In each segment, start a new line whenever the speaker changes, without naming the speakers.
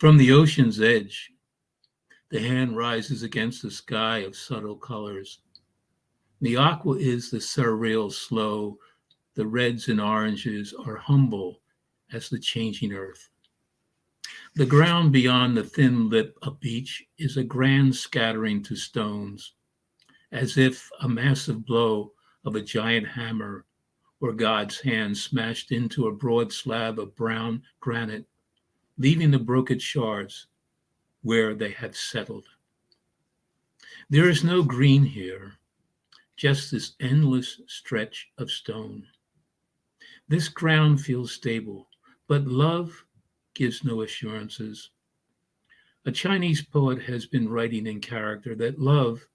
From the ocean's edge, the hand rises against a sky of subtle colors. The aqua is the surreal slow, the reds and oranges are humble as the changing earth. The ground beyond the thin lip of beach is a grand scattering to stones, as if a massive blow of a giant hammer or God's hand smashed into a broad slab of brown granite, leaving the broken shards where they had settled. There is no green here, just this endless stretch of stone. This ground feels stable, but love gives no assurances. A Chinese poet has been writing in character that love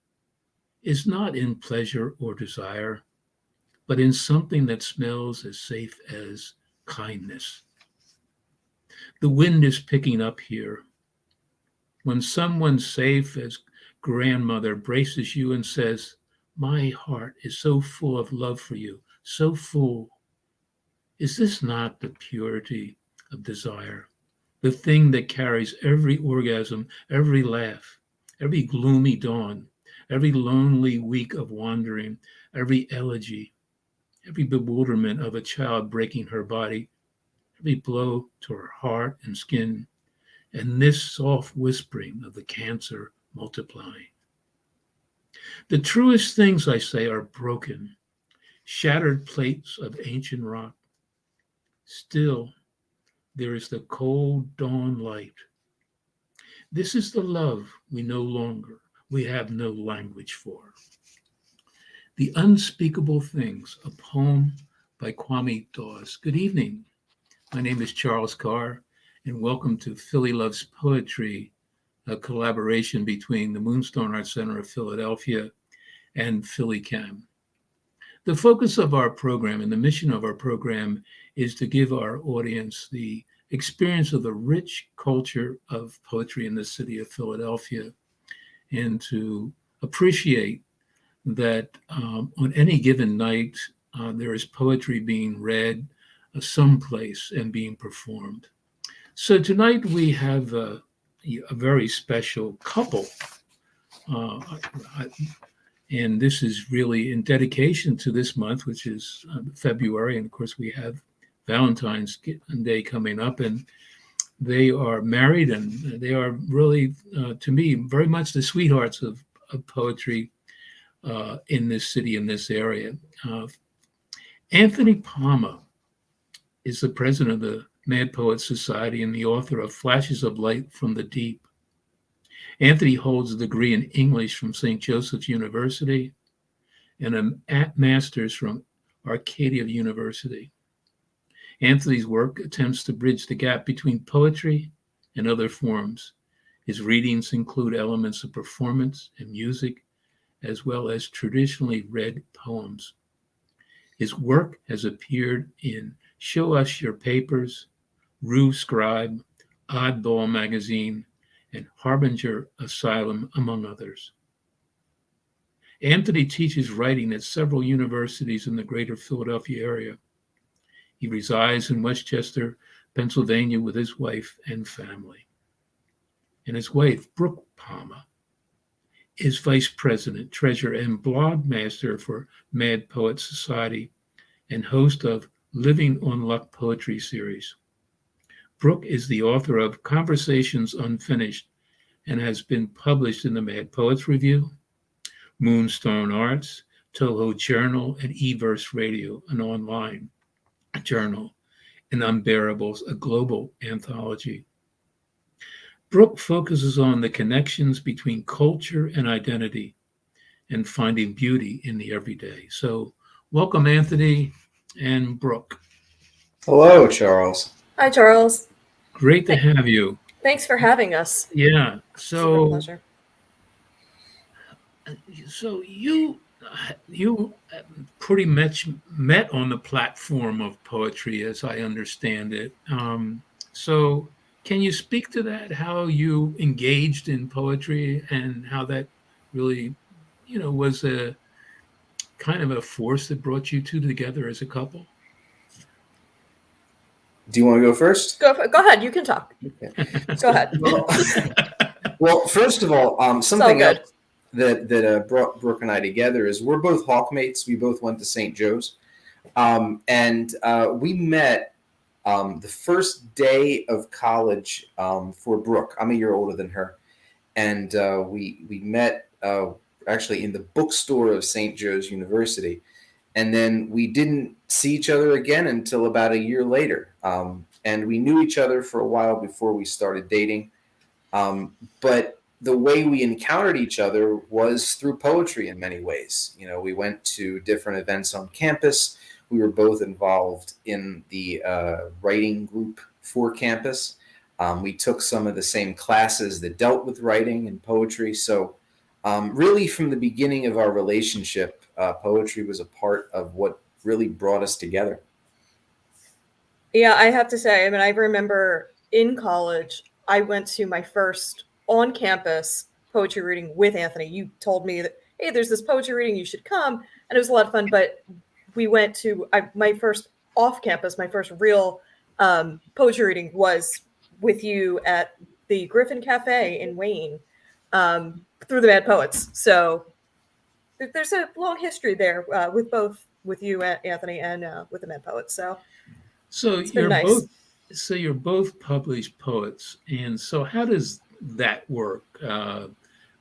is not in pleasure or desire, but in something that smells as safe as kindness. The wind is picking up here. When someone safe as grandmother braces you and says, "My heart is so full of love for you, so full," is this not the purity of desire? The thing that carries every orgasm, every laugh, every gloomy dawn, every lonely week of wandering, every elegy, every bewilderment of a child breaking her body, every blow to her heart and skin, and this soft whispering of the cancer multiplying. The truest things, I say, are broken, shattered plates of ancient rock. Still, there is the cold dawn light. This is the love we have no language for. The Unspeakable Things, a poem by Kwame Dawes. Good evening. My name is Charles Carr, and welcome to Philly Loves Poetry, a collaboration between the Moonstone Arts Center of Philadelphia and Philly Cam. The focus of our program and the mission of our program is to give our audience the experience of the rich culture of poetry in the city of Philadelphia and to appreciate that on any given night, there is poetry being read someplace and being performed. So tonight we have a very special couple. And this is really in dedication to this month, which is February. And of course, we have Valentine's Day coming up. And they are married, and they are really, to me, very much the sweethearts of poetry in this city, in this area. Anthony Palma is the president of the Mad Poets Society and the author of Flashes of Light from the Deep. Anthony holds a degree in English from St. Joseph's University and a master's from Arcadia University. Anthony's work attempts to bridge the gap between poetry and other forms. His readings include elements of performance and music, as well as traditionally read poems. His work has appeared in Show Us Your Papers, Rue Scribe, Oddball Magazine, and Harbinger Asylum, among others. Anthony teaches writing at several universities in the greater Philadelphia area. He resides in Westchester, Pennsylvania with his wife and family. And his wife, Brooke Palma, is vice president, treasurer, and blog master for Mad Poets Society and host of Living on Luck Poetry Series. Brooke is the author of Conversations Unfinished and has been published in the Mad Poets Review, Moonstone Arts, Toho Journal, and eVerse Radio, an online journal, and Unbearables, a global anthology. Brooke focuses on the connections between culture and identity and finding beauty in the everyday. So welcome, Anthony and Brooke.
Hello, Charles.
Hi, Charles.
Great to have you.
Thanks for having us.
Yeah.
It's a pleasure.
So you pretty much met on the platform of poetry, as I understand it. So can you speak to that, how you engaged in poetry and how that really, was a kind of a force that brought you two together as a couple?
Do you want to go first?
Go ahead. You can talk.
Okay.
Go ahead.
Well, first of all, something
good.
else that brought Brooke and I together is we're both Hawkmates. We both went to St. Joe's, and we met the first day of college for Brooke. I'm a year older than her, and we met actually in the bookstore of St. Joe's University, and then we didn't see each other again until about a year later. And we knew each other for a while before we started dating. But the way we encountered each other was through poetry in many ways. You know, we went to different events on campus. We were both involved in the writing group for campus. We took some of the same classes that dealt with writing and poetry. So really from the beginning of our relationship, poetry was a part of what really brought us together.
Yeah, I have to say, I mean, I remember in college, I went to my first on-campus poetry reading with Anthony. You told me that, hey, there's this poetry reading, you should come. And it was a lot of fun, but we went to my first off-campus, my first real poetry reading was with you at the Griffin Cafe in Wayne through the Mad Poets. So there's a long history there with you, Anthony, and with the Mad Poets. So
So
it's been
you're
nice.
you're both published poets, and so how does that work? I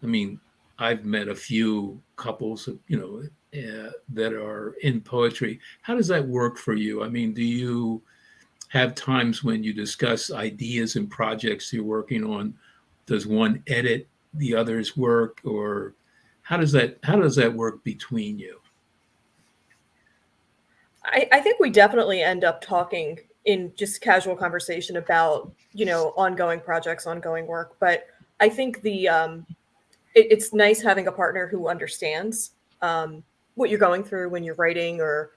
mean, I've met a few couples, that are in poetry. How does that work for you? I mean, do you have times when you discuss ideas and projects you're working on? Does one edit the other's work, or how does that work between you?
I think we definitely end up talking in just casual conversation about, ongoing projects, ongoing work. But I think it's nice having a partner who understands what you're going through when you're writing, or,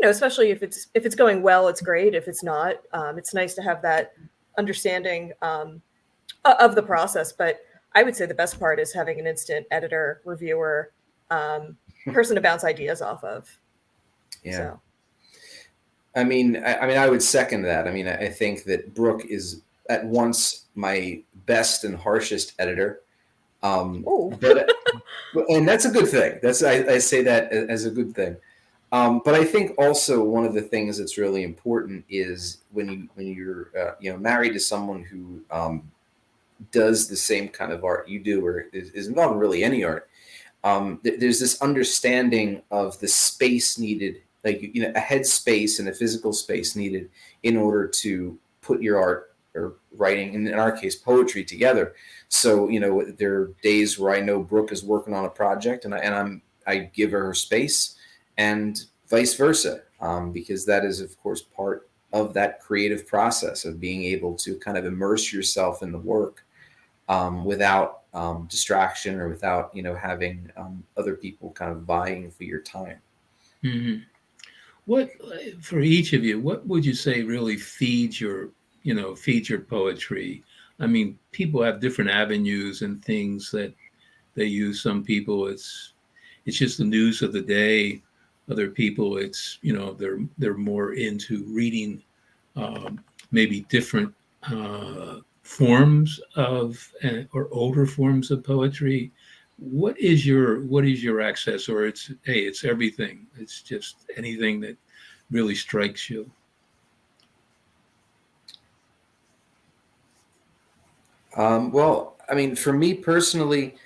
especially if it's going well, it's great. If it's not, it's nice to have that understanding of the process. But I would say the best part is having an instant editor, reviewer, person to bounce ideas off of.
Yeah.
So.
I mean, I would second that. I mean, I think that Brooke is at once my best and harshest editor, but and that's a good thing. I say that as a good thing. But I think also one of the things that's really important is when you're married to someone who does the same kind of art you do, or is involved in really any art. There's this understanding of the space needed, like, a head space and a physical space needed in order to put your art or writing, and in our case, poetry, together. So, there are days where I know Brooke is working on a project, and I give her space, and vice versa, because that is, of course, part of that creative process of being able to kind of immerse yourself in the work without distraction, or without having other people kind of vying for your time.
Mm-hmm. What, for each of you, what would you say really feeds your poetry? I mean, people have different avenues and things that they use. Some people it's just the news of the day. Other people it's they're more into reading maybe different forms of or older forms of poetry. What is your access? Or it's everything. It's just anything that really strikes you.
Well, I mean, for me personally,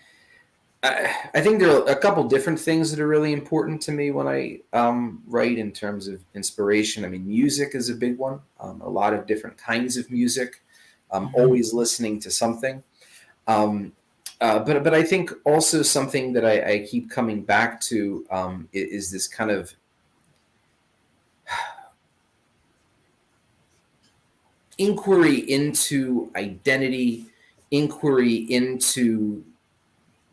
I think there are a couple different things that are really important to me when I write in terms of inspiration. I mean, music is a big one. A lot of different kinds of music. Always listening to something. But I think also something that I keep coming back to is this kind of inquiry into identity, inquiry into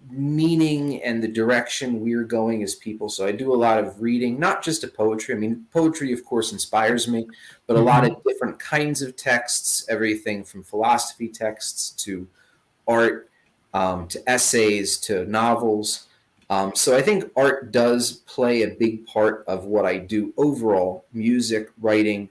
meaning and the direction we're going as people. So I do a lot of reading, not just of poetry. I mean, poetry, of course, inspires me, but a lot of different kinds of texts, everything from philosophy texts to art, to essays, to novels. So I think art does play a big part of what I do overall, music, writing.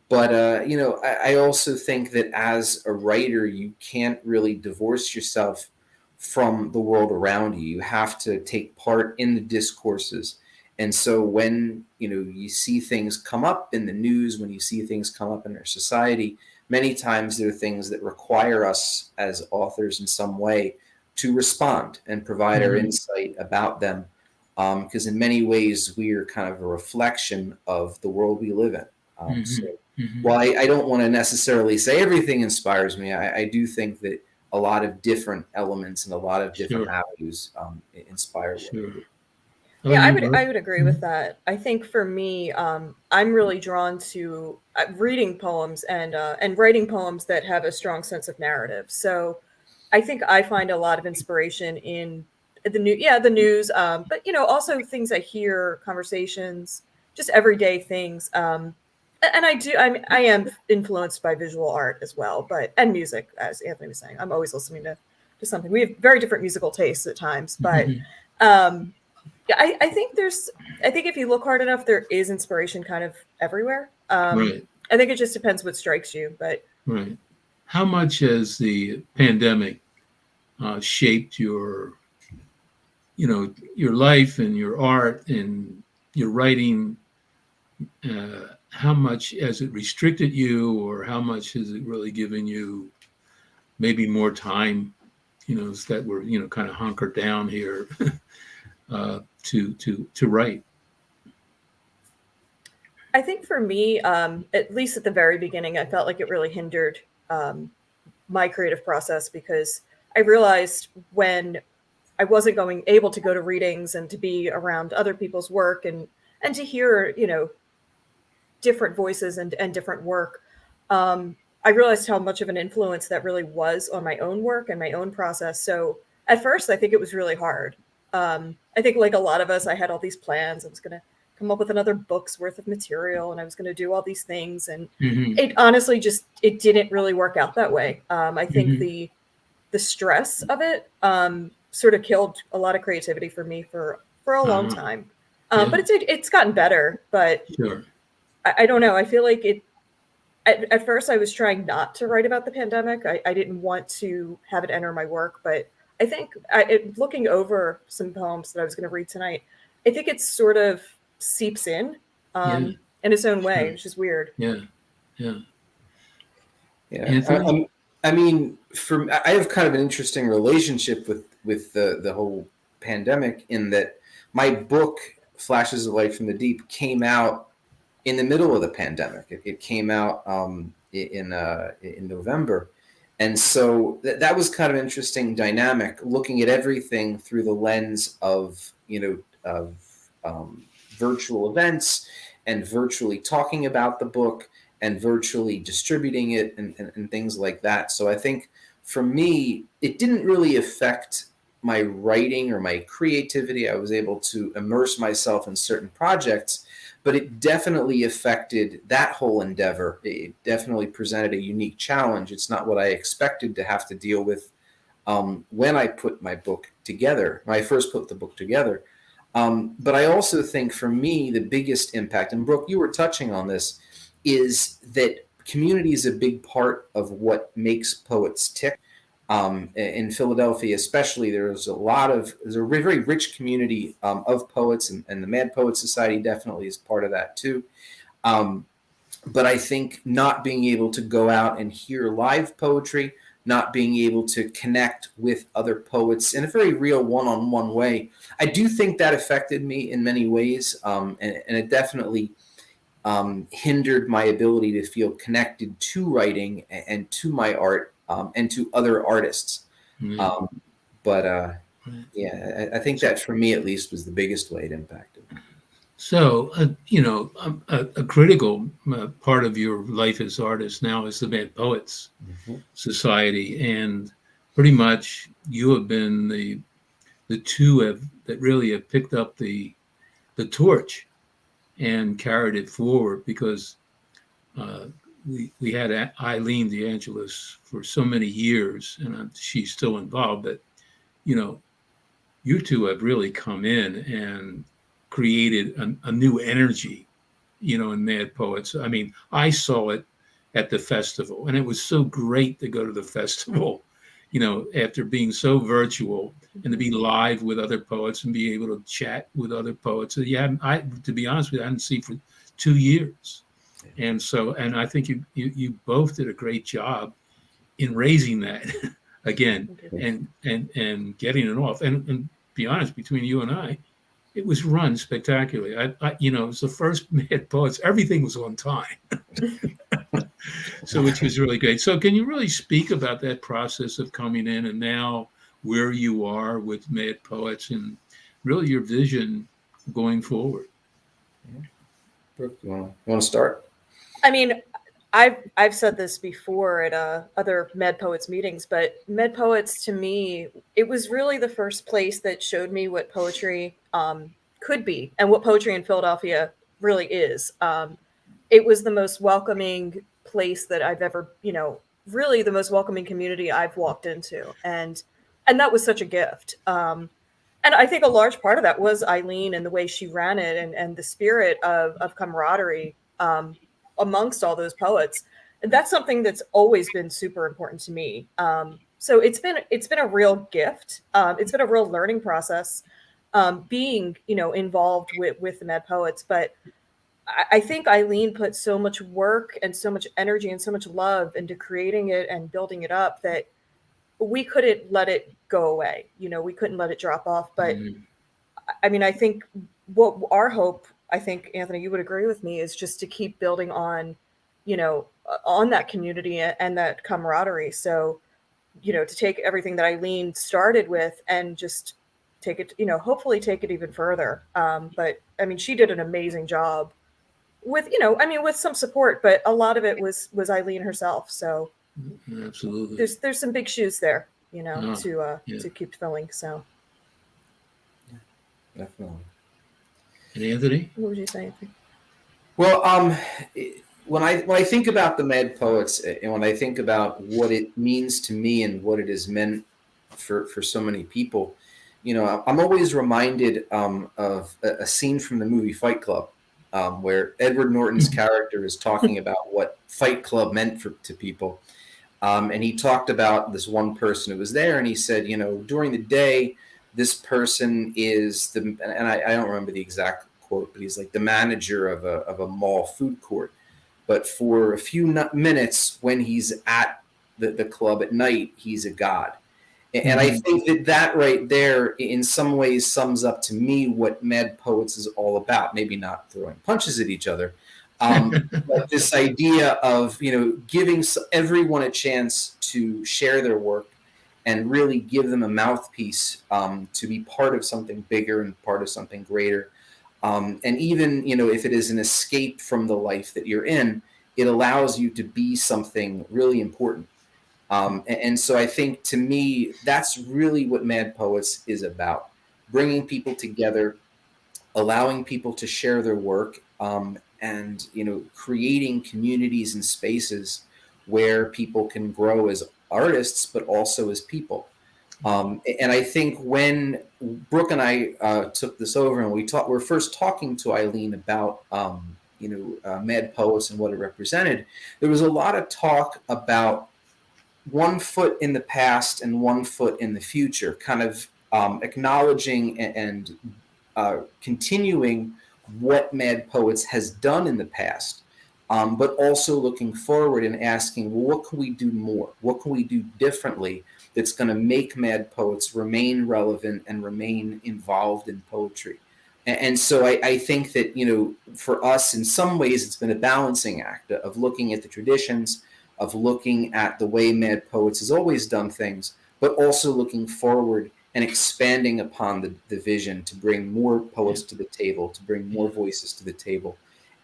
But you know, I also think that as a writer, you can't really divorce yourself from the world around you. You have to take part in the discourses. And so when, you know, you see things come up in the news, when you see things come up in our society, many times there are things that require us as authors in some way to respond and provide our insight about them. Because in many ways, we are kind of a reflection of the world we live in. So while I don't want to necessarily say everything inspires me, I do think that a lot of different elements and a lot of different avenues inspire me.
Yeah, I would agree with that. I think for me, I'm really drawn to reading poems and writing poems that have a strong sense of narrative. So I think I find a lot of inspiration in the news, but you know, also things I hear, conversations, just everyday things. And I am influenced by visual art as well, and music, as Anthony was saying. I'm always listening to something. We have very different musical tastes at times, but yeah, I think I think if you look hard enough, there is inspiration kind of everywhere.
Right.
I think it just depends what strikes you, but
Right. How much has the pandemic shaped your, you know, your life and your art and your writing? How much has it restricted you, or how much has it really given you maybe more time? You know, that we're, you know, kind of hunkered down here to write.
I think for me, at least at the very beginning, I felt like it really hindered my creative process because I realized when I wasn't able to go to readings and to be around other people's work and to hear, you know, different voices and different work, I realized how much of an influence that really was on my own work and my own process. So at first, I think it was really hard. I think, like a lot of us, I had all these plans. I was going to come up with another book's worth of material, and I was going to do all these things. And it honestly it didn't really work out that way. I think the stress of it sort of killed a lot of creativity for me for a long time. But it's gotten better. But
Sure.
I don't know. I feel like it. At first, I was trying not to write about the pandemic. I didn't want to have it enter my work, but I think looking over some poems that I was going to read tonight, I think it sort of seeps in its own way, which is weird.
Yeah, yeah.
I mean, I have kind of an interesting relationship with the whole pandemic in that my book Flashes of Light from the Deep came out in the middle of the pandemic. It came out in November, and so that was kind of an interesting dynamic, looking at everything through the lens of virtual events and virtually talking about the book and virtually distributing it and things like that. So I think for me, it didn't really affect my writing or my creativity. I was able to immerse myself in certain projects, but it definitely affected that whole endeavor. It definitely presented a unique challenge. It's not what I expected to have to deal with when I put my book together, when I first put the book together. But I also think for me, the biggest impact, and Brooke, you were touching on this, is that community is a big part of what makes poets tick. In Philadelphia, especially, there's a very rich community of poets, and the Mad Poet Society definitely is part of that too. But I think not being able to go out and hear live poetry, not being able to connect with other poets in a very real one-on-one way, I do think that affected me in many ways, and it definitely hindered my ability to feel connected to writing and to my art and to other artists. But yeah, I think that for me at least was the biggest way it impacted.
So, you know, a critical part of your life as artist now is the Mad Poets Society, and pretty much you have been the two that really have picked up the torch and carried it forward, because we had Eileen DeAngelis for so many years, and she's still involved. But you know, you two have really come in and created a new energy in Mad Poets. I mean, I saw it at the festival, and it was so great to go to the festival, after being so virtual, and to be live with other poets and be able to chat with other poets. So, yeah, to be honest with you, I hadn't seen for 2 years. And so, and I think you both did a great job in raising that again and getting it off. And be honest, between you and I, it was run spectacularly. It was the first Mad Poets. Everything was on time. So, which was really great. So can you really speak about that process of coming in and now where you are with Mad Poets and really your vision going forward?
Brooke, you want to start?
I mean, I've said this before at other Med Poets meetings, but Med Poets to me, it was really the first place that showed me what poetry could be and what poetry in Philadelphia really is. It was the most welcoming place that I've ever, really the most welcoming community I've walked into, and that was such a gift. And I think a large part of that was Eileen and the way she ran it, and the spirit of camaraderie amongst all those poets. And that's something that's always been super important to me. So it's been a real gift. It's been a real learning process, being involved with the Mad Poets. But I think Eileen put so much work and so much energy and so much love into creating it and building it up that we couldn't let it go away. We couldn't let it drop off. But I mean, I think what our hope, I think, Anthony, you would agree with me, is just to keep building on, on that community and that camaraderie. So, to take everything that Eileen started with and just take it, hopefully take it even further. But I mean, she did an amazing job with, with some support, but a lot of it was Eileen herself. So
absolutely,
there's some big shoes there, to keep filling. So
definitely.
And Anthony,
what would you say, Anthony?
Well, when I think about the Mad Poets, and when I think about what it means to me and what it has meant for so many people, I'm always reminded of a scene from the movie Fight Club, where Edward Norton's character is talking about what Fight Club meant to people. And he talked about this one person who was there, and he said, during the day, this person is and I don't remember the exact quote, but he's like the manager of a mall food court. But for a few minutes when he's at the club at night, he's a god. And I think that right there, in some ways, sums up to me what Mad Poets is all about. Maybe not throwing punches at each other, but this idea of giving everyone a chance to share their work and really give them a mouthpiece to be part of something bigger and part of something greater. And even if it is an escape from the life that you're in, it allows you to be something really important. And so I think, to me, that's really what Mad Poets is about: bringing people together, allowing people to share their work, and creating communities and spaces where people can grow as artists, but also as people. And I think when Brooke and I took this over and we're first talking to Eileen about Mad Poets and what it represented, there was a lot of talk about one foot in the past and one foot in the future, kind of acknowledging and continuing what Mad Poets has done in the past, but also looking forward and asking, well, what can we do more? What can we do differently that's going to make Mad Poets remain relevant and remain involved in poetry? And so I think that, for us, in some ways, it's been a balancing act of looking at the traditions, of looking at the way Mad Poets has always done things, but also looking forward and expanding upon the vision to bring more poets to the table, to bring more voices to the table,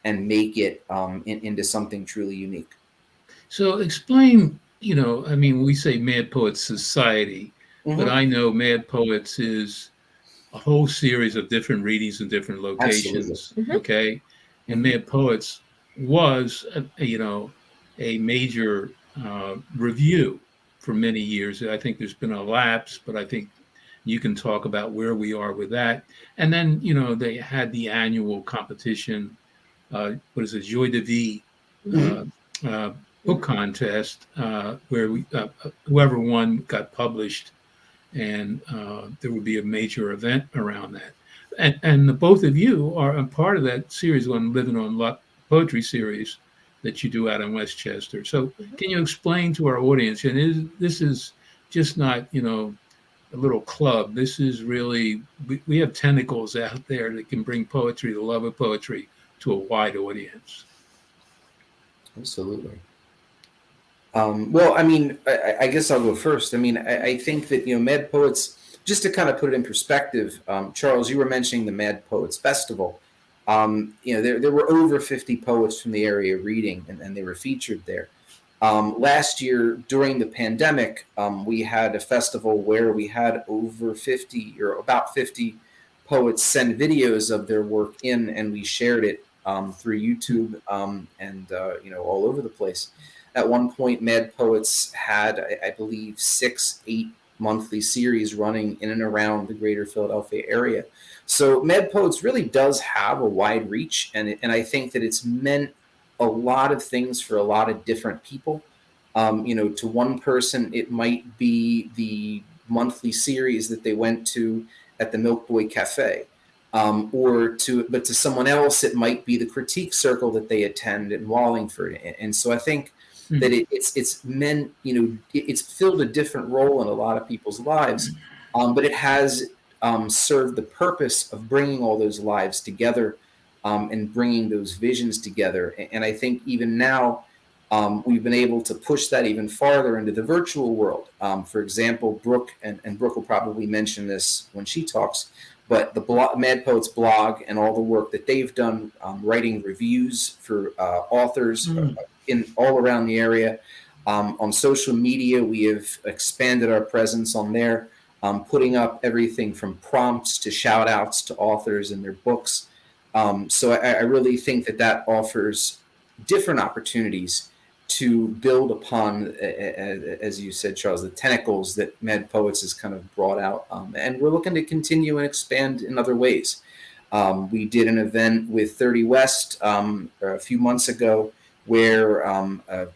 and make it into something truly unique.
So explain, we say Mad Poets Society, but I know Mad Poets is a whole series of different readings in different locations. Okay. And Mad Poets was, a major review for many years. I think there's been a lapse, but I think you can talk about where we are with that. And then, they had the annual competition what is it, Joie de Vie book contest, where whoever won got published, and there would be a major event around that. And the both of you are a part of that series on Livin on Luck poetry series that you do out in Westchester. So can you explain to our audience, and this is just not, a little club. This is really, we have tentacles out there that can bring poetry, the love of poetry, to a wide audience.
Absolutely. Well, I mean, I guess I'll go first. I mean, I think that, Mad Poets, just to kind of put it in perspective, Charles, you were mentioning the Mad Poets Festival. There were over 50 poets from the area reading, and they were featured there. Last year, during the pandemic, we had a festival where we had over 50 or about 50 poets send videos of their work in, and we shared it through YouTube and all over the place. At one point, Mad Poets had, I believe, 6-8 monthly series running in and around the greater Philadelphia area. So Mad Poets really does have a wide reach, and I think that it's meant a lot of things for a lot of different people. To one person, it might be the monthly series that they went to at the Milk Boy Cafe. But to someone else, it might be the critique circle that they attend in Wallingford. And so I think that it's meant, it's filled a different role in a lot of people's lives, but it has served the purpose of bringing all those lives together and bringing those visions together. And I think even now, we've been able to push that even farther into the virtual world. For example, Brooke, and Brooke will probably mention this when she talks, but the Mad Poets blog and all the work that they've done writing reviews for authors in all around the area. On social media, we have expanded our presence on there, putting up everything from prompts to shout outs to authors and their books. So I really think that offers different opportunities to build upon, as you said, Charles, the tentacles that Mad Poets has kind of brought out. And we're looking to continue and expand in other ways. We did an event with 30 West a few months ago where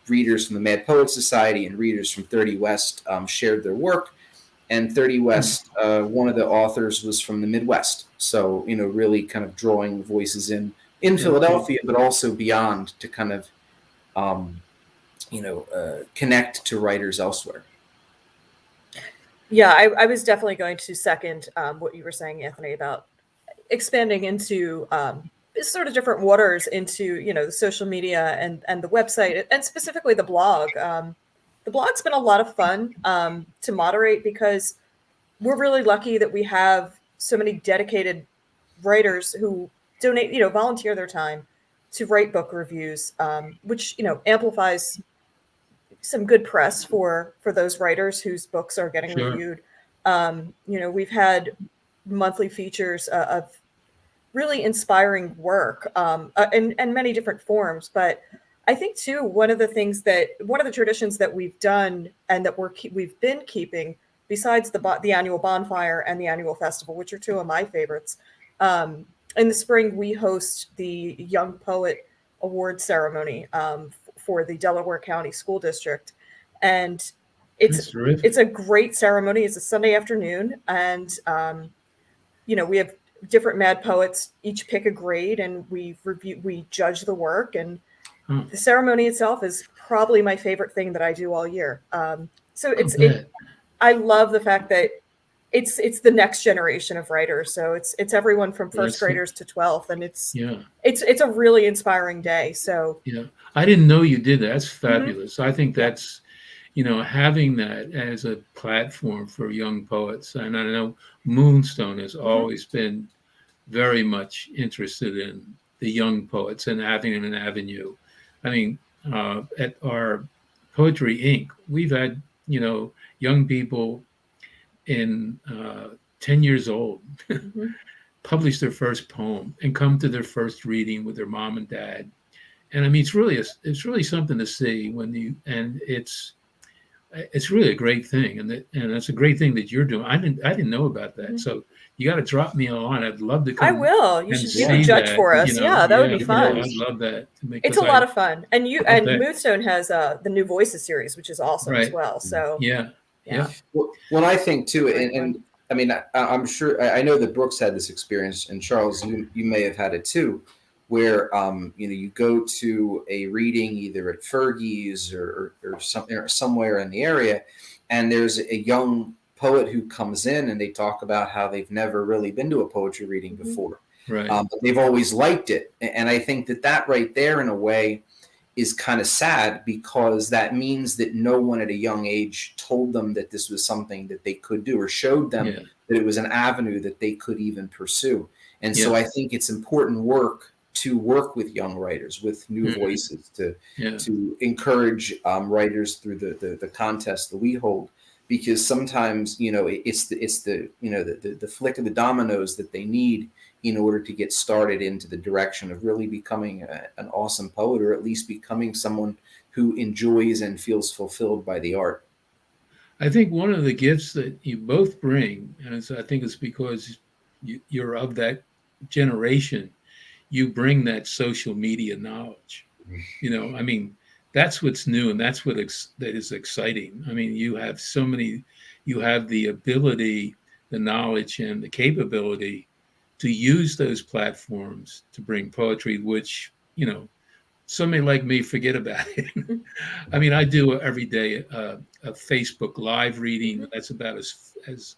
readers from the Mad Poets Society and readers from 30 West shared their work. And 30 West, one of the authors was from the Midwest. So, really kind of drawing voices in Philadelphia, but also beyond to kind of, connect to writers elsewhere.
Yeah, I was definitely going to second what you were saying, Anthony, about expanding into sort of different waters into, the social media and the website, and specifically the blog. The blog's been a lot of fun to moderate because we're really lucky that we have so many dedicated writers who donate, volunteer their time to write book reviews, which, amplifies some good press for those writers whose books are getting reviewed. We've had monthly features of really inspiring work in many different forms. But I think too, one of the traditions that we've done and that we've been keeping, besides the annual bonfire and the annual festival, which are two of my favorites. In the spring, we host the Young Poet Award ceremony for the Delaware County School District, and it's a great ceremony. It's a Sunday afternoon, and we have different Mad Poets each pick a grade, and we judge the work, and the ceremony itself is probably my favorite thing that I do all year. I love the fact that it's the next generation of writers. So it's everyone from first graders to 12th, and it's a really inspiring day. So
I didn't know you did that. That's fabulous. I think that's having that as a platform for young poets. And I know Moonstone has always been very much interested in the young poets and having an avenue. I mean, at our Poetry Inc., we've had young people in 10 years old publish their first poem and come to their first reading with their mom and dad. And I mean, it's really something to see it's really a great thing. And that's a great thing that you're doing. I didn't know about that. So you got to drop me a line. I'd love to come.
I will. You should be the judge for us. Yeah, that would be fun.
I'd love that.
It's a lot of fun. And Moonstone has the New Voices series, which is awesome as well. So
yeah.
Well, I think too, and I mean, I'm sure I know that Brooks had this experience, and Charles, you may have had it too, where you go to a reading either at Fergie's or somewhere in the area, and there's a young poet who comes in and they talk about how they've never really been to a poetry reading before,
right?
But they've always liked it, and I think that right there, in a way, is kind of sad, because that means that no one at a young age told them that this was something that they could do, or showed them that it was an avenue that they could even pursue. And so I think it's important work to work with young writers, with new voices, to encourage writers through the contest that we hold, because sometimes it's the flick of the dominoes that they need in order to get started into the direction of really becoming an awesome poet, or at least becoming someone who enjoys and feels fulfilled by the art.
I think one of the gifts that you both bring, and I think it's because you're of that generation, you bring that social media knowledge. I mean, that's what's new, and that's that is exciting. I mean, you have the ability, the knowledge, and the capability to use those platforms to bring poetry, which, somebody like me forget about it. I mean, I do every day a Facebook live reading. That's about as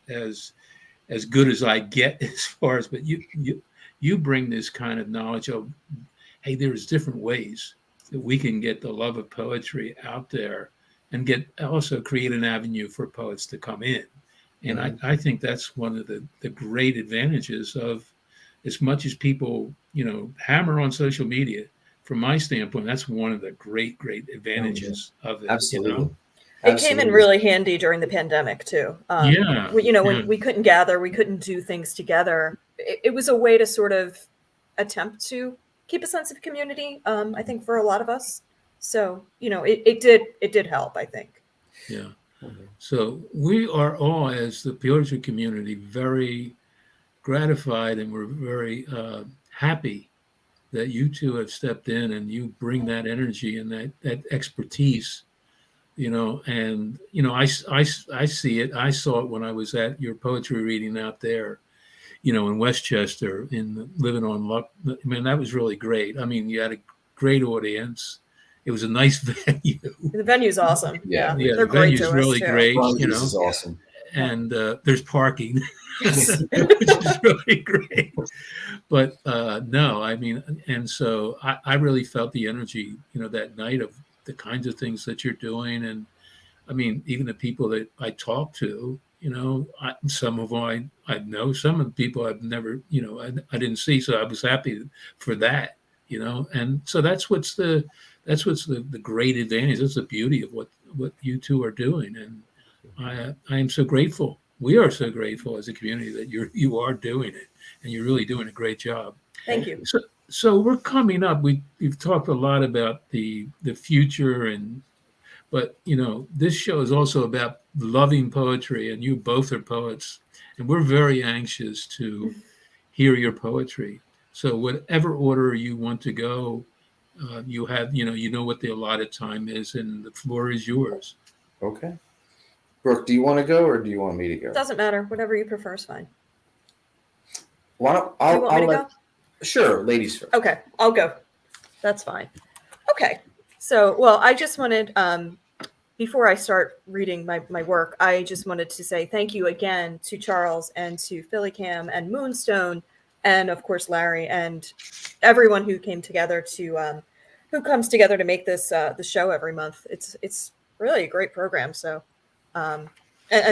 good as I get as far as, but you bring this kind of knowledge of, hey, there's different ways that we can get the love of poetry out there, and also create an avenue for poets to come in. And I think that's one of the great advantages of, as much as people, hammer on social media, from my standpoint, that's one of the great advantages of it.
Absolutely.
It came in really handy during the pandemic too. When we couldn't gather, we couldn't do things together. It was a way to sort of attempt to keep a sense of community, I think, for a lot of us. So, it did help, I think.
Yeah. So we are all, as the poetry community, very gratified, and we're very happy that you two have stepped in and you bring that energy and that expertise, and, I see it. I saw it when I was at your poetry reading out there, in Westchester, in Livin on Luck. I mean, that was really great. I mean, you had a great audience. It was a nice venue.
The venue's awesome. Yeah,
the
great
venue's really great.
This is awesome.
And there's parking, which is really great. But no, I mean, and so I really felt the energy, that night, of the kinds of things that you're doing. And I mean, even the people that I talked to, some of them I know, some of the people I've never, I didn't see. So I was happy for that, and so that's what's the great advantage. That's the beauty of what you two are doing. And I am so grateful. We are so grateful as a community that you are doing it, and you're really doing a great job.
Thank you.
So we're coming up. We've talked a lot about the future, but this show is also about loving poetry, and you both are poets, and we're very anxious to hear your poetry. So whatever order you want to go, you have what the allotted time is, and the floor is yours.
Okay. Brooke, do you want to go, or do you want me to go?
Doesn't matter. Whatever you prefer is fine.
Why don't I'll
me to go?
Sure, ladies first.
Okay, I'll go. That's fine. Okay. So, well, I just wanted, before I start reading my work, I just wanted to say thank you again to Charles and to Philly Cam and Moonstone, and of course Larry, and everyone who came together who comes together to make this the show every month. It's really a great program. So, and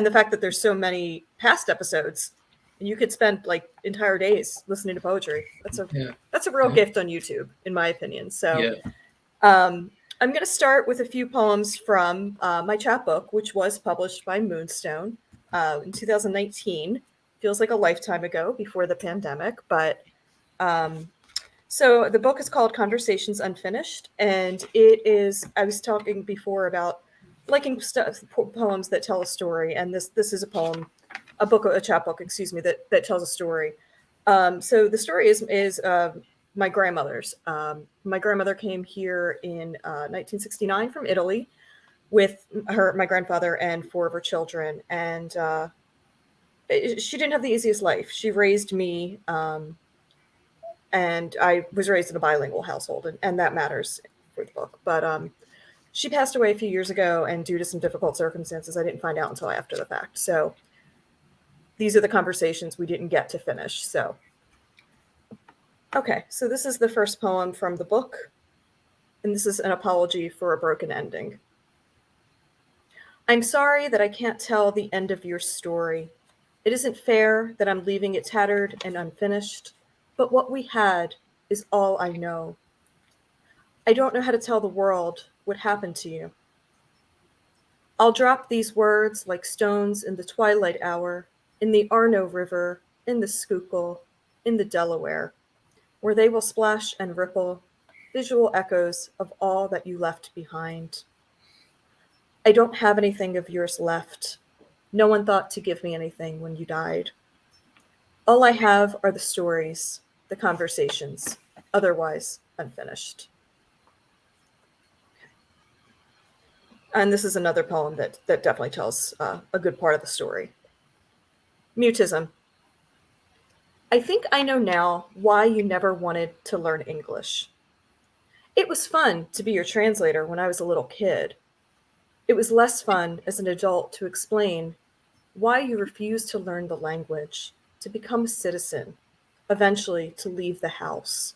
the fact that there's so many past episodes, and you could spend like entire days listening to poetry. That's a real gift on YouTube, in my opinion. So, I'm going to start with a few poems from my chapbook, which was published by Moonstone in 2019. Feels like a lifetime ago, before the pandemic, but so the book is called Conversations Unfinished, and it is, I was talking before about liking poems that tell a story, and this is a poem a chapbook, excuse me, that tells a story. So the story is my grandmother's. My grandmother came here in 1969 from Italy with my grandfather and 4 of her children, and she didn't have the easiest life. She raised me, and I was raised in a bilingual household, and that matters for the book. But she passed away a few years ago, and due to some difficult circumstances, I didn't find out until after the fact. So these are the conversations we didn't get to finish. So, okay, so this is the first poem from the book, and this is an apology for a broken ending. I'm sorry that I can't tell the end of your story. It isn't fair that I'm leaving it tattered and unfinished, but what we had is all I know. I don't know how to tell the world what happened to you. I'll drop these words like stones in the twilight hour, in the Arno River, in the Schuylkill, in the Delaware, where they will splash and ripple, visual echoes of all that you left behind. I don't have anything of yours left. No one thought to give me anything when you died. All I have are the stories, the conversations, otherwise unfinished. And this is another poem that definitely tells a good part of the story. Mutism. I think I know now why you never wanted to learn English. It was fun to be your translator when I was a little kid. It was less fun as an adult to explain why you refused to learn the language, to become a citizen, eventually to leave the house.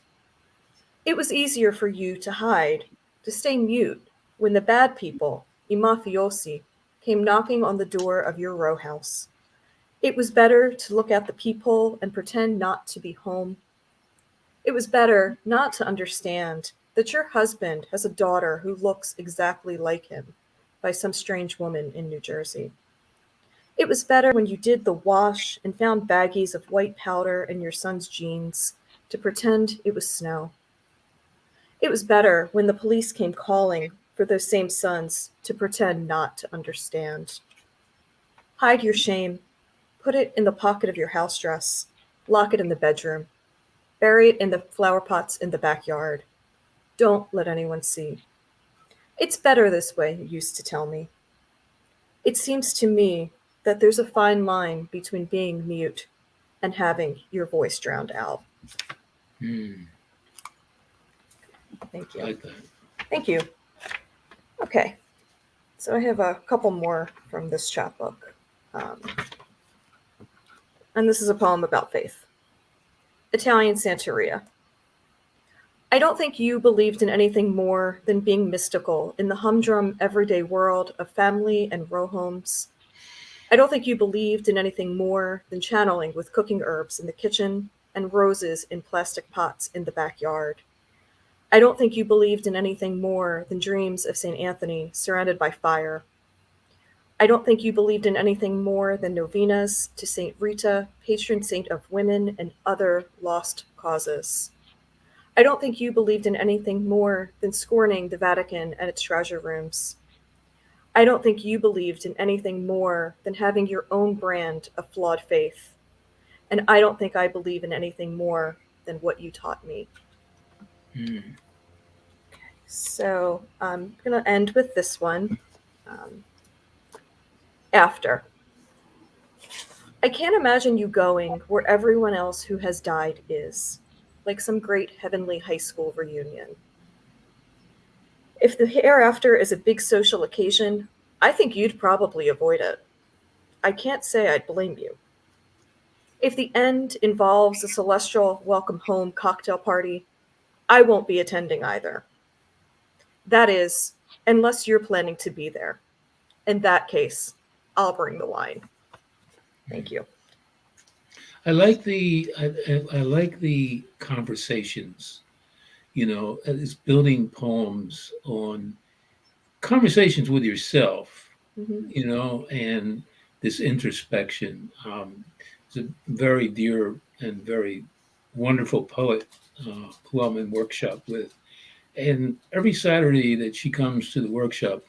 It was easier for you to hide, to stay mute, when the bad people, I mafiosi, came knocking on the door of your row house. It was better to look at the peephole and pretend not to be home. It was better not to understand that your husband has a daughter who looks exactly like him by some strange woman in New Jersey. It was better when you did the wash and found baggies of white powder in your son's jeans to pretend it was snow. It was better when the police came calling for those same sons to pretend not to understand. Hide your shame. Put it in the pocket of your house dress. Lock it in the bedroom. Bury it in the flower pots in the backyard. Don't let anyone see. It's better this way, you used to tell me. It seems to me that there's a fine line between being mute and having your voice drowned out. Thank you.
I like that.
Thank you. Okay, so I have a couple more from this chapbook. And this is a poem about faith. Italian Santeria. I don't think you believed in anything more than being mystical in the humdrum everyday world of family and row homes. I don't think you believed in anything more than channeling with cooking herbs in the kitchen and roses in plastic pots in the backyard. I don't think you believed in anything more than dreams of St. Anthony surrounded by fire. I don't think you believed in anything more than novenas to St. Rita, patron saint of women and other lost causes. I don't think you believed in anything more than scorning the Vatican and its treasure rooms. I don't think you believed in anything more than having your own brand of flawed faith. And I don't think I believe in anything more than what you taught me. So I'm going to end with this one. After. I can't imagine you going where everyone else who has died is, like some great heavenly high school reunion. If the hereafter is a big social occasion, I think you'd probably avoid it. I can't say I'd blame you. If the end involves a celestial welcome home cocktail party, I won't be attending either. That is, unless you're planning to be there. In that case, I'll bring the wine. Thank you.
I like the conversations, it's building poems on conversations with yourself, and this introspection. It's a very dear and very wonderful poet who I'm in workshop with. And every Saturday that she comes to the workshop,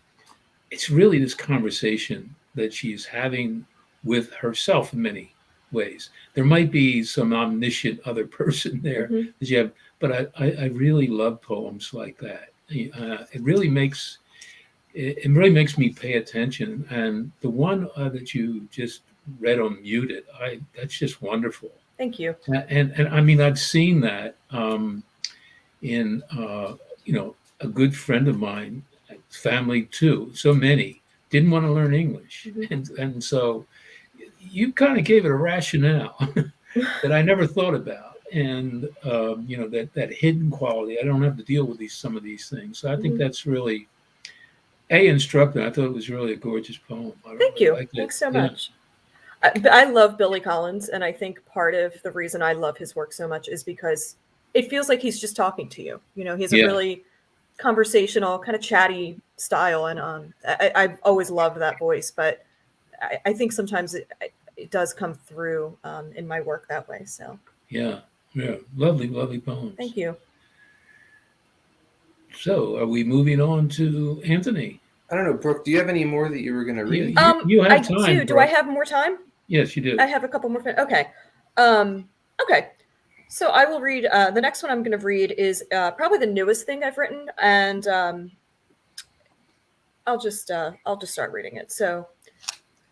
it's really this conversation that she's having with herself in many ways. There might be some omniscient other person there that you have, but I really love poems like that. It really makes me pay attention. And the one that you just read on Muted, that's just wonderful.
Thank you.
And I mean, I've seen that in a good friend of mine, family too. So many didn't want to learn English, and so you kind of gave it a rationale that I never thought about. And that hidden quality, I don't have to deal with some of these things. So I think that's really instructive. I thought it was really a gorgeous poem.
Thank you. Thanks so much. I love Billy Collins, and I think part of the reason I love his work so much is because it feels like he's just talking to you. He has a really conversational, kind of chatty style, and I've always loved that voice. But I think sometimes it does come through in my work that way. So
yeah, lovely poems.
Thank you.
So, are we moving on to Anthony?
I don't know, Brooke. Do you have any more that you were going to read?
You have time.
I do. Do I have more time?
Yes, you do.
I have a couple more. Okay. Okay. So I will read. The next one I'm going to read is probably the newest thing I've written, and I'll just start reading it. So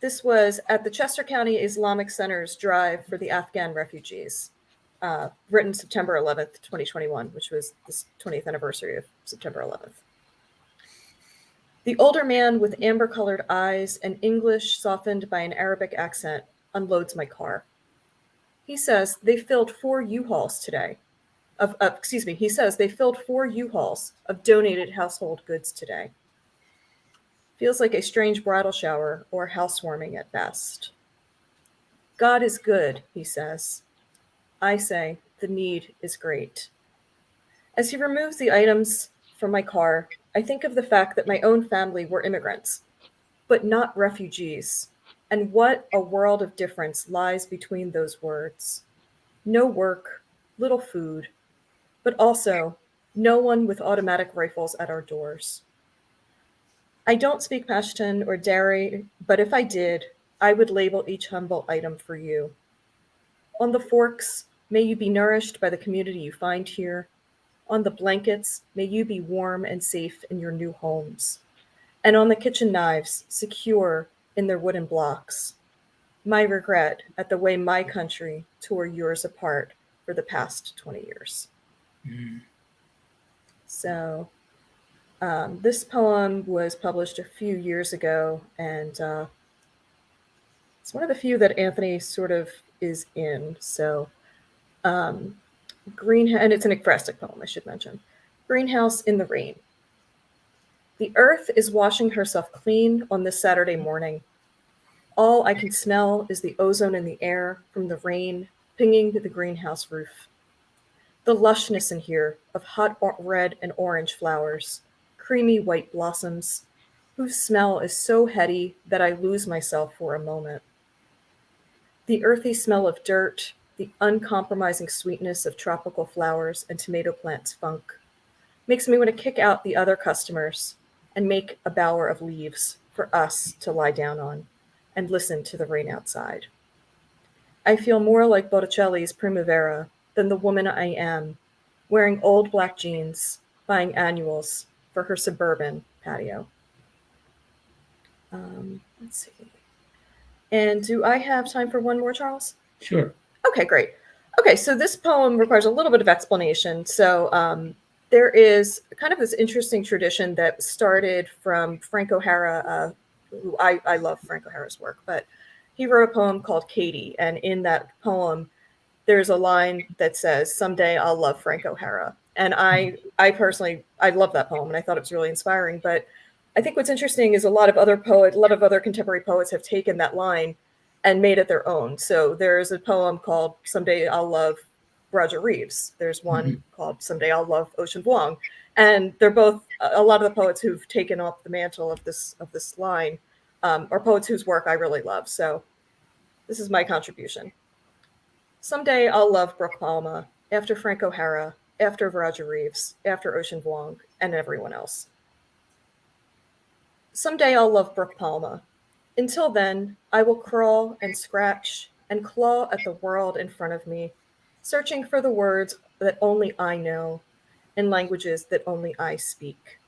this was at the Chester County Islamic Center's Drive for the Afghan Refugees, written September 11th, 2021, which was the 20th anniversary of September 11th. The older man with amber-colored eyes and English softened by an Arabic accent unloads my car. He says they filled 4 U-Hauls today. He says they filled 4 U-Hauls of donated household goods today. Feels like a strange bridal shower or housewarming at best. God is good, he says. I say the need is great. As he removes the items from my car, I think of the fact that my own family were immigrants, but not refugees, and what a world of difference lies between those words. No work, little food, but also no one with automatic rifles at our doors. I don't speak Pashtun or Dari, but if I did, I would label each humble item for you. On the forks, may you be nourished by the community you find here. On the blankets, may you be warm and safe in your new homes. And on the kitchen knives, secure in their wooden blocks. My regret at the way my country tore yours apart for the past 20 years. So this poem was published a few years ago, and it's one of the few that Anthony sort of is in. So and it's an ekphrastic poem, I should mention. Greenhouse in the rain. The earth is washing herself clean on this Saturday morning. All I can smell is the ozone in the air from the rain pinging the greenhouse roof. The lushness in here of hot red and orange flowers, creamy white blossoms, whose smell is so heady that I lose myself for a moment. The earthy smell of dirt, the uncompromising sweetness of tropical flowers and tomato plants' funk, makes me want to kick out the other customers and make a bower of leaves for us to lie down on and listen to the rain outside. I feel more like Botticelli's Primavera than the woman I am, wearing old black jeans, buying annuals for her suburban patio. Let's see. And do I have time for one more, Charles?
Sure.
Okay, great. Okay, so this poem requires a little bit of explanation. So there is kind of this interesting tradition that started from Frank O'Hara, who I love Frank O'Hara's work, but he wrote a poem called Katie. And in that poem, there's a line that says, "Someday I'll love Frank O'Hara." And I personally, I love that poem, and I thought it was really inspiring. But I think what's interesting is a lot of other contemporary poets have taken that line and made it their own. So there's a poem called "Someday I'll Love Roger Reeves." There's one called "Someday I'll Love Ocean Vuong," and they're both a lot of the poets who've taken up the mantle of this line are poets whose work I really love. So this is my contribution. Someday I'll love Brooke Palma after Frank O'Hara, after Roger Reeves, after Ocean Vuong, and everyone else. Someday I'll love Brooke Palma, Until then, I will crawl and scratch and claw at the world in front of me, searching for the words that only I know and languages that only I speak.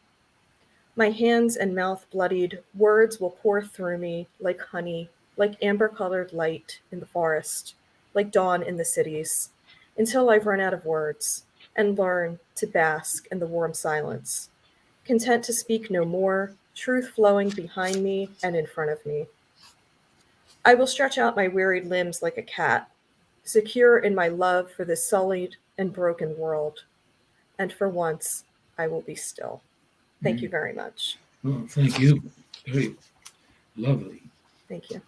My hands and mouth bloodied, words will pour through me like honey, like amber-colored light in the forest, like dawn in the cities, until I've run out of words and learn to bask in the warm silence, content to speak no more, truth flowing behind me and in front of me. I will stretch out my wearied limbs like a cat, secure in my love for this sullied and broken world, and for once I will be still. Thank you very much.
Well, thank you. Very lovely.
Thank you.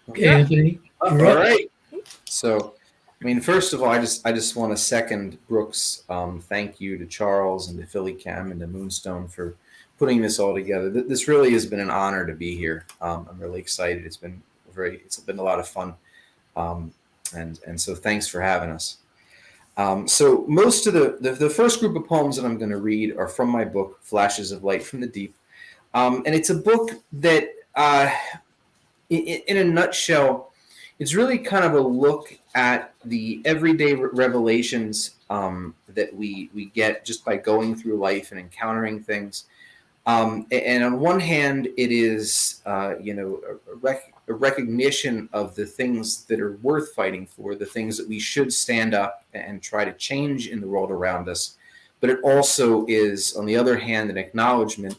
Okay, Anthony.
All right. So, I mean, first of all, I just want to second Brooke's thank you to Charles and to Philly Chem and to Moonstone for putting this all together. This really has been an honor to be here. I'm really excited. It's been a lot of fun, and so thanks for having us. So most of the first group of poems that I'm going to read are from my book, Flashes of Light from the Deep, and it's a book that, in a nutshell, it's really kind of a look at the everyday revelations that we get just by going through life and encountering things. And on one hand, it is a recognition of the things that are worth fighting for, the things that we should stand up and try to change in the world around us. But it also is, on the other hand, an acknowledgement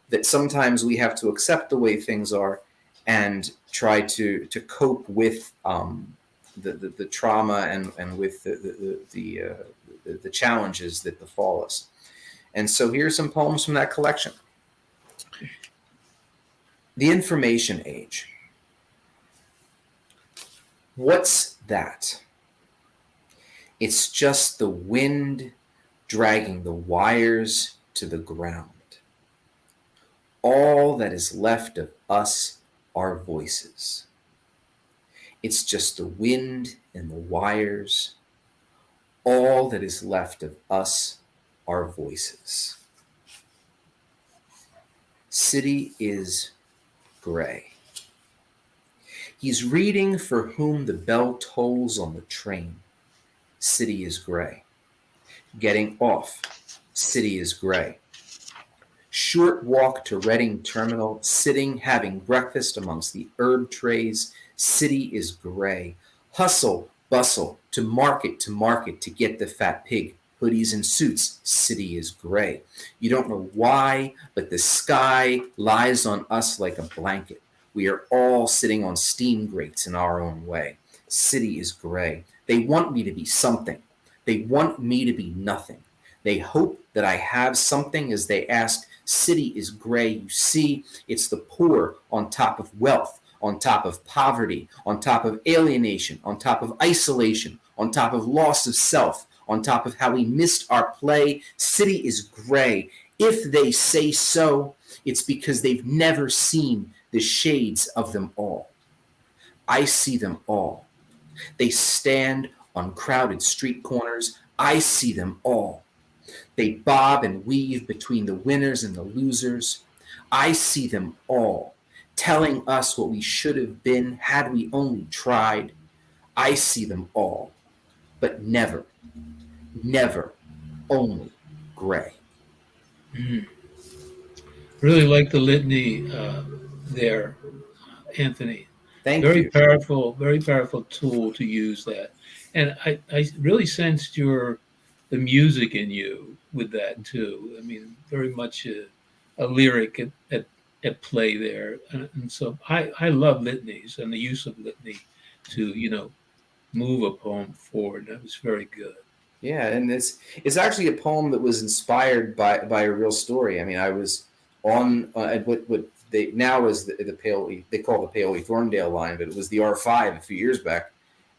that sometimes we have to accept the way things are and try to cope with the trauma and with the challenges that befall us. And so here's some poems from that collection. The Information Age. What's that? It's just the wind dragging the wires to the ground. All that is left of us are voices. It's just the wind and the wires. All that is left of us are voices. City is gray. He's reading For Whom the Bell Tolls on the Train. City is gray. Getting off. City is gray. Short walk to Reading Terminal, sitting, having breakfast amongst the herb trays. City is gray. Hustle, bustle, to market to get the fat pig. Hoodies and suits, city is gray. You don't know why, but the sky lies on us like a blanket. We are all sitting on steam grates in our own way. City is gray. They want me to be something. They want me to be nothing. They hope that I have something as they ask. City is gray. You see, it's the poor on top of wealth, on top of poverty, on top of alienation, on top of isolation, on top of loss of self, on top of how we missed our play. City is gray. If they say so, it's because they've never seen the shades of them all. I see them all. They stand on crowded street corners. I see them all. They bob and weave between the winners and the losers. I see them all, telling us what we should have been had we only tried. I see them all, but never, only gray.
Really like the litany there, Anthony.
Thank
very
you.
Very powerful tool to use that. And I really sensed the music in you with that too. I mean, very much a lyric at play there. And so I love litanies and the use of litany to, move a poem forward. That was very good.
Yeah, and it's actually a poem that was inspired by a real story. I mean, I was on what they now is the Paoli, they call the Paoli Thorndale line, but it was the R5 a few years back.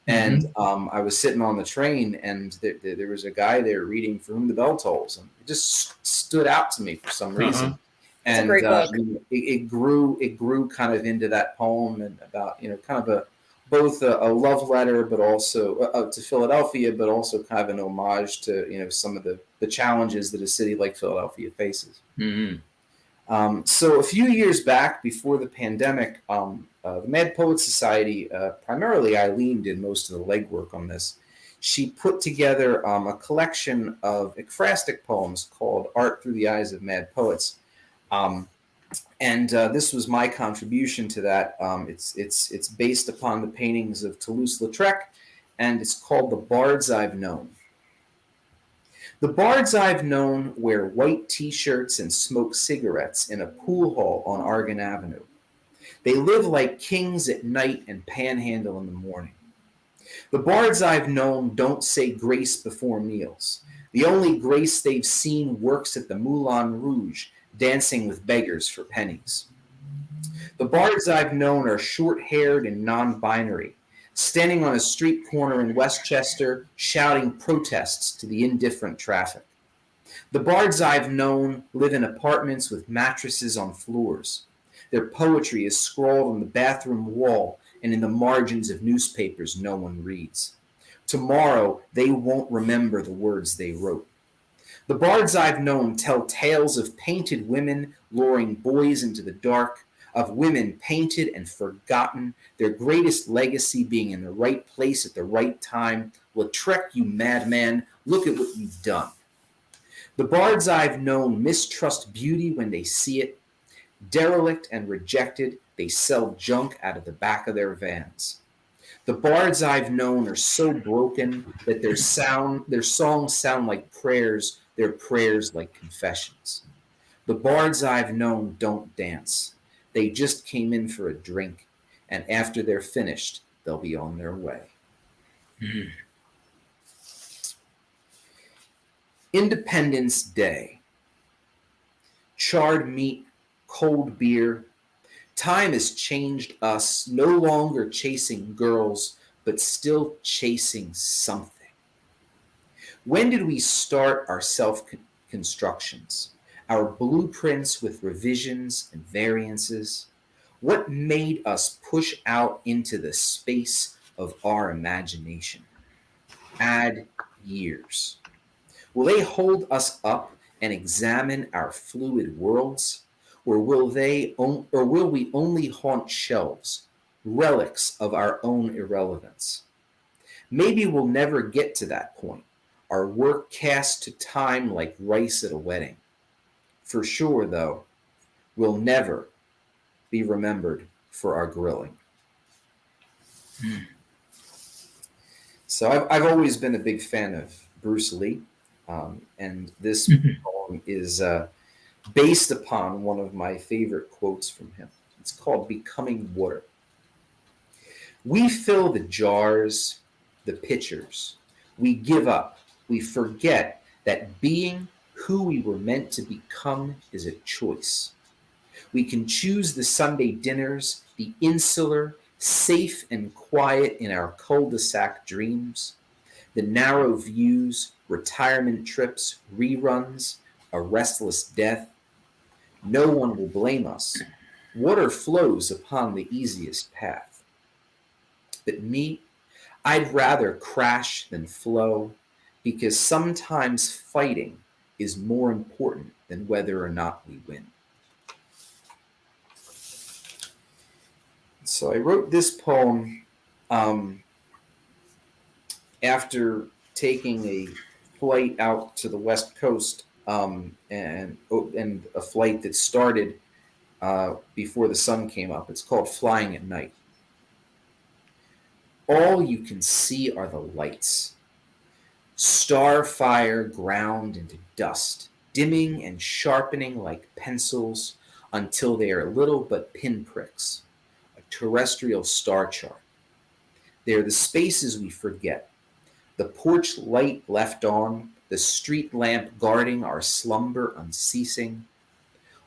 And I was sitting on the train, and there was a guy there reading For Whom the Bell Tolls, and it just stood out to me for some reason.
It's a great book.
It grew kind of into that poem, and about kind of both a love letter, but also to Philadelphia, but also kind of an homage to some of the challenges that a city like Philadelphia faces.
Mm-hmm.
So a few years back, before the pandemic, the Mad Poets Society, primarily Eileen did most of the legwork on this. She put together a collection of ekphrastic poems called Art Through the Eyes of Mad Poets. And this was my contribution to that. It's based upon the paintings of Toulouse-Lautrec, and it's called The Bards I've Known. The bards I've known wear white T-shirts and smoke cigarettes in a pool hall on Argonne Avenue. They live like kings at night and panhandle in the morning. The bards I've known don't say grace before meals. The only grace they've seen works at the Moulin Rouge, dancing with beggars for pennies. The bards I've known are short-haired and non-binary, standing on a street corner in Westchester, shouting protests to the indifferent traffic. The bards I've known live in apartments with mattresses on floors. Their poetry is scrawled on the bathroom wall and in the margins of newspapers no one reads. Tomorrow, they won't remember the words they wrote. The bards I've known tell tales of painted women luring boys into the dark, of women painted and forgotten, their greatest legacy being in the right place at the right time. Lautrec, you madman, look at what you've done. The bards I've known mistrust beauty when they see it. Derelict and rejected, they sell junk out of the back of their vans. The bards I've known are so broken that their songs sound like prayers, their prayers like confessions. The bards I've known don't dance. They just came in for a drink, and after they're finished, they'll be on their way.
Mm-hmm.
Independence Day. Charred meat, cold beer. Time has changed us, no longer chasing girls, but still chasing something. When did we start our self-constructions, our blueprints with revisions and variances? What made us push out into the space of our imagination? Add years. Will they hold us up and examine our fluid worlds? Or will we only haunt shelves, relics of our own irrelevance? Maybe we'll never get to that point, our work cast to time like rice at a wedding. For sure, though, we'll never be remembered for our grilling. So I've always been a big fan of Bruce Lee, and this poem is based upon one of my favorite quotes from him. It's called Becoming Water. We fill the jars, the pitchers. We give up. We forget that being who we were meant to become is a choice. We can choose the Sunday dinners, the insular, safe and quiet in our cul-de-sac dreams, the narrow views, retirement trips, reruns, a restless death. No one will blame us. Water flows upon the easiest path. But me, I'd rather crash than flow, because sometimes fighting is more important than whether or not we win. So I wrote this poem after taking a flight out to the West Coast, and a flight that started before the sun came up. It's called Flying at Night. All you can see are the lights. Star fire ground into dust, dimming and sharpening like pencils until they are little but pinpricks, a terrestrial star chart. They are the spaces we forget, the porch light left on, the street lamp guarding our slumber unceasing.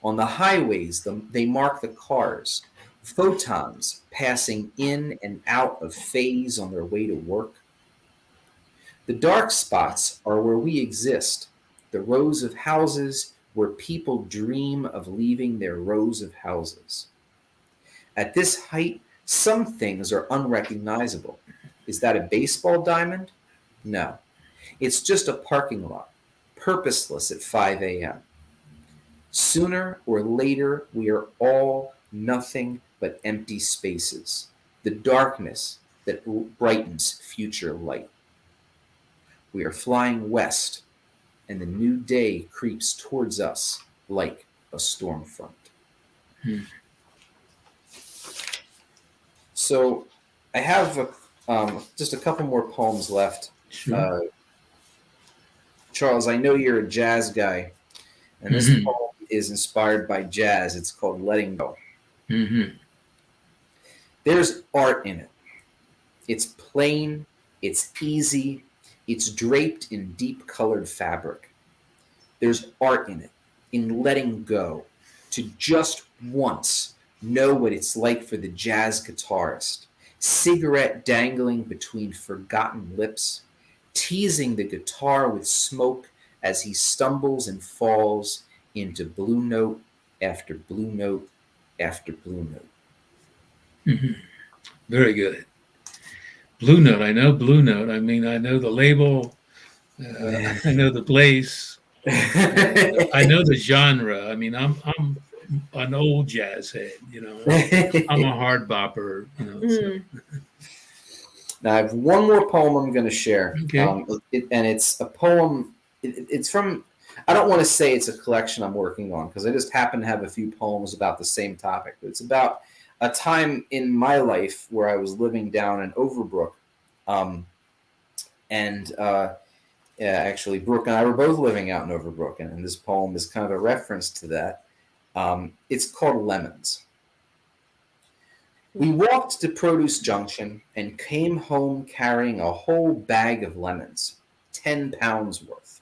On the highways, they mark the cars, photons passing in and out of phase on their way to work. The dark spots are where we exist, the rows of houses where people dream of leaving their rows of houses. At this height, Some things are unrecognizable. Is that a baseball diamond? No. It's just a parking lot, purposeless at 5 a.m. Sooner or later, we are all nothing but empty spaces, the darkness that brightens future light. We are flying west, and the new day creeps towards us like a storm front. So I have just a couple more poems left.
Sure.
Charles, I know you're a jazz guy, and this poem is inspired by jazz. It's called Letting Go. There's art in it. It's plain, it's easy, it's draped in deep colored fabric. There's art in it, in letting go, to just once know what it's like for the jazz guitarist, cigarette dangling between forgotten lips, teasing the guitar with smoke as he stumbles and falls into blue note after blue note after blue note.
Very good. Blue Note. I know Blue Note. I mean, I know the label. I know the place. I know the genre. I mean, I'm an old jazz head. You know, I'm a hard bopper. You know. So.
Now I have one more poem I'm going to share,
Okay.
And it's a poem. It's from. I don't want to say it's a collection I'm working on because I just happen to have a few poems about the same topic. But it's about a time in my life where I was living down in Overbrook, actually Brooke and I were both living out in Overbrook, and this poem is kind of a reference to that. It's called Lemons. We walked to Produce Junction and came home carrying a whole bag of lemons, 10 pounds worth.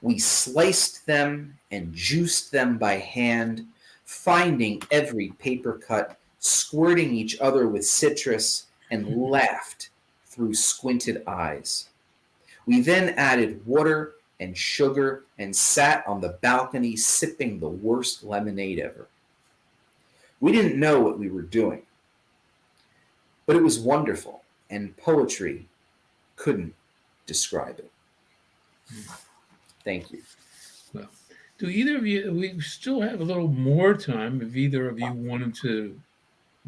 We sliced them and juiced them by hand, finding every paper cut, squirting each other with citrus, and laughed through squinted eyes. We then added water and sugar and sat on the balcony sipping the worst lemonade ever. We didn't know what we were doing, but it was wonderful, and poetry couldn't describe it. Thank you.
Well, do either of you, we still have a little more time. If either of you wanted to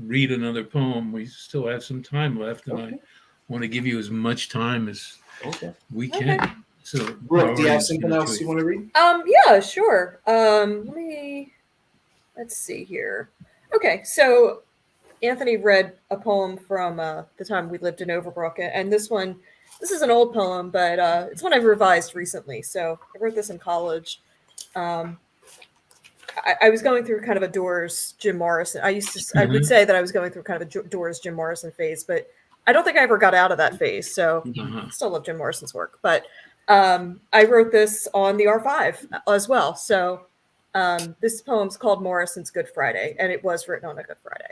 read another poem, we still have some time left, and I want to give you as much time as we can.
Okay.
So,
Brooke, do you have something else you want to read?
Yeah, sure. Let's see here. Okay, so Anthony read a poem from the time we lived in Overbrook, and this is an old poem, but it's one I've revised recently. So I wrote this in college. I was going through kind of a Doors Jim Morrison. I would say that I was going through kind of a Doors Jim Morrison phase, but I don't think I ever got out of that phase. So I still love Jim Morrison's work, but I wrote this on the R5 as well. So this poem's called Morrison's Good Friday, and it was written on a Good Friday.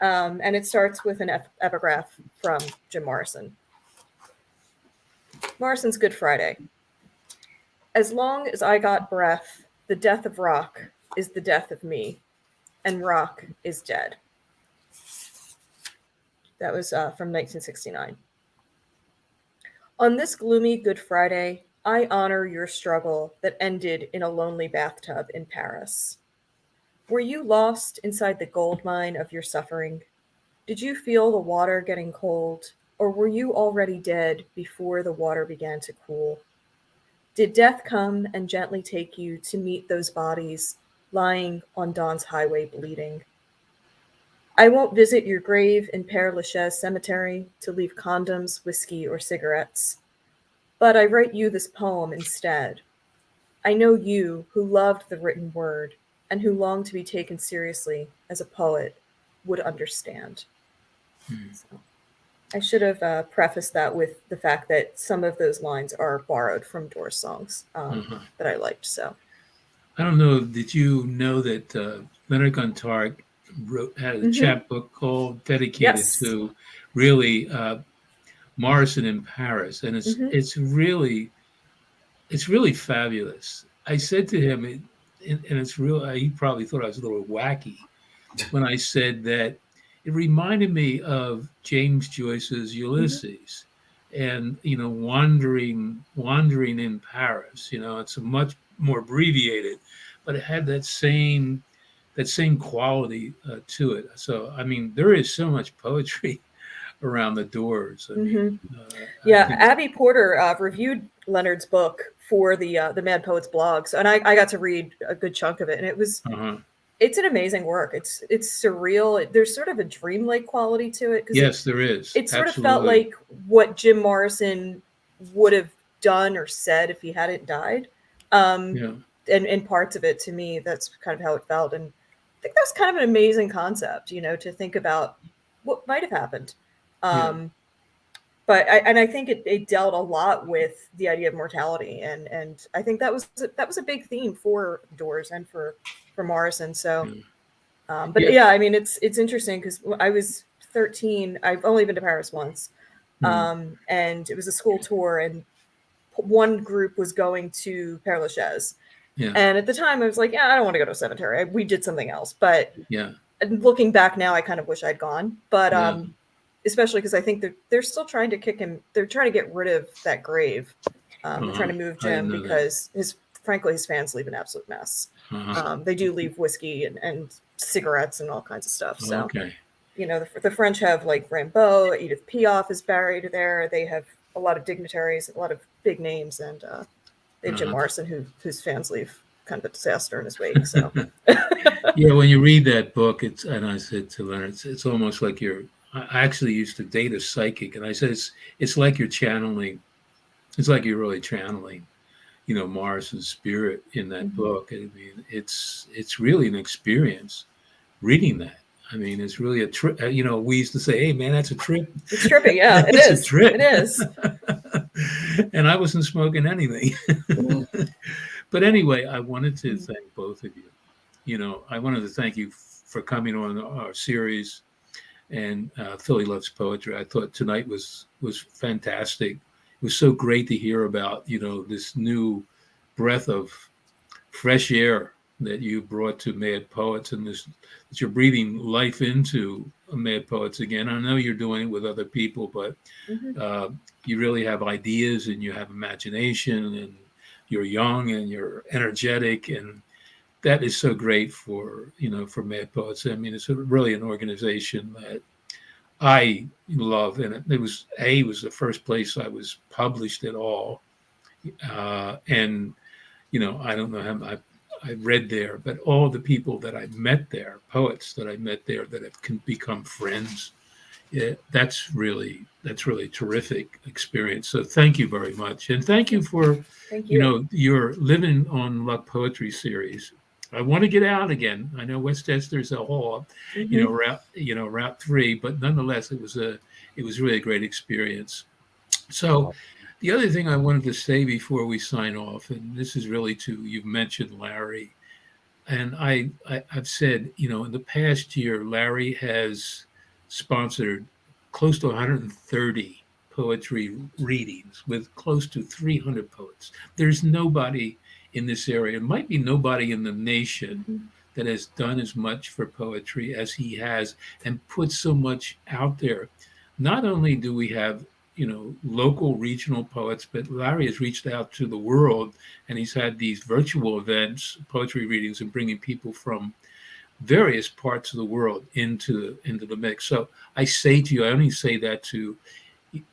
And it starts with an epigraph from Jim Morrison. Morrison's Good Friday. As long as I got breath, the death of rock is the death of me, and rock is dead. That was from 1969. On this gloomy Good Friday, I honor your struggle that ended in a lonely bathtub in Paris. Were you lost inside the gold mine of your suffering? Did you feel the water getting cold, or were you already dead before the water began to cool? Did death come and gently take you to meet those bodies lying on dawn's highway bleeding? I won't visit your grave in Père Lachaise Cemetery to leave condoms, whiskey, or cigarettes, but I write you this poem instead. I know you who loved the written word and who longed to be taken seriously as a poet would understand. So I should have prefaced that with the fact that some of those lines are borrowed from Doors songs that I liked. So
I don't know. Did you know that Leonard Gontarg had a chapbook called dedicated to really Morrison in Paris, and it's really fabulous. I said to him, and it's real. He probably thought I was a little wacky when I said that it reminded me of James Joyce's Ulysses, and wandering in Paris. It's a much more abbreviated, but it had that same quality to it. So I mean, there is so much poetry around the doors. I mean, I
Yeah,
think,
Abby Porter reviewed Leonard's book for the Mad Poets blog, so, and I got to read a good chunk of it, and
uh-huh.
it's an amazing work. It's surreal. There's sort of a dreamlike quality to it because
Yes, there is.
it sort of felt
Absolutely.
like what Jim Morrison would have done or said if he hadn't died.
Yeah.
And parts of it, to me, that's kind of how it felt. And I think that's kind of an amazing concept, to think about what might have happened.
Yeah.
But I think it dealt a lot with the idea of mortality, and I think that was a big theme for Doors and for Morrison. So, but
Yeah.
yeah, I mean, it's interesting because I was 13. I've only been to Paris once, and it was a school tour, and one group was going to Père Lachaise.
Yeah.
And at the time, I was like, yeah, I don't want to go to a cemetery. We did something else. But
Yeah.
looking back now, I kind of wish I'd gone. But
Yeah.
especially because I think they're still trying to kick him. They're trying to get rid of that grave. They're trying to move
I didn't
Jim
know that.
because frankly, his fans leave an absolute mess. They do leave whiskey and cigarettes and all kinds of stuff. So,
Okay.
The French have like Rimbaud, Edith Piaf is buried there. They have a lot of dignitaries, a lot of big names, and they have Jim Morrison, whose fans leave kind of a disaster in his wake. So,
Yeah, when you read that book, and I said to Leonard, it's almost like I actually used to date a psychic, and I said it's like you're channeling. It's like you're really channeling, Morrison's spirit in that book. I mean, it's really an experience reading that. I mean, it's really a trip. We used to say, "Hey, man, that's a trip."
It's trippy, yeah. It
It's
is.
a trip.
It is.
And I wasn't smoking anything. But anyway, I wanted to thank both of you. I wanted to thank you for coming on our series, and Philly Loves Poetry. I thought tonight was fantastic. It was so great to hear about this new breath of fresh air that you brought to Mad Poets, and that you're breathing life into Mad Poets again. I know you're doing it with other people, but you really have ideas and you have imagination, and you're young and you're energetic, and that is so great for Mad Poets. I mean, it's really an organization that I love, and it was the first place I was published at all, and I don't know how I read there, but all the people that I met there, poets that I met there that have become friends, that's really terrific experience. So thank you very much, and thank you for
Thank you.
your Livin on Luck poetry series. I want to get out again. I know Westchester's a haul, Route 3, but nonetheless, it was really a great experience. So the other thing I wanted to say before we sign off, and this is really you've mentioned Larry, and I've said, in the past year, Larry has sponsored close to 130 poetry readings with close to 300 poets. There's nobody in this area, it might be nobody in the nation that has done as much for poetry as he has, and put so much out there. Not only do we have local regional poets, but Larry has reached out to the world, and he's had these virtual events, poetry readings, and bringing people from various parts of the world into the mix. So I say to you, I only say that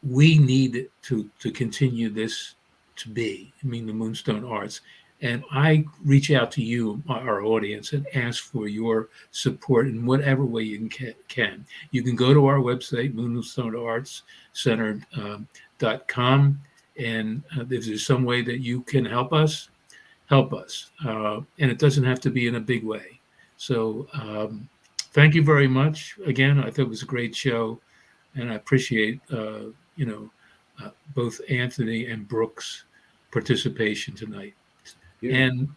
we need to continue this to be, the Moonstone Arts. And I reach out to you, our audience, and ask for your support in whatever way you can. You can go to our website, moonstoneartscenter.com, and if there's some way that you can help us, help us. And it doesn't have to be in a big way. So thank you very much. Again, I thought it was a great show, and I appreciate, both Anthony and Brooke's participation tonight. And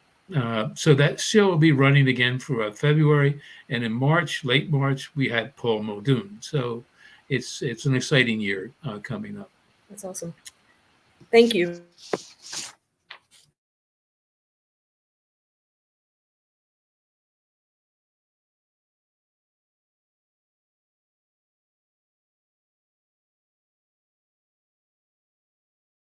so that show will be running again for February, and in March, late March, we had Paul Muldoon. So it's an exciting year coming up.
That's awesome. Thank you.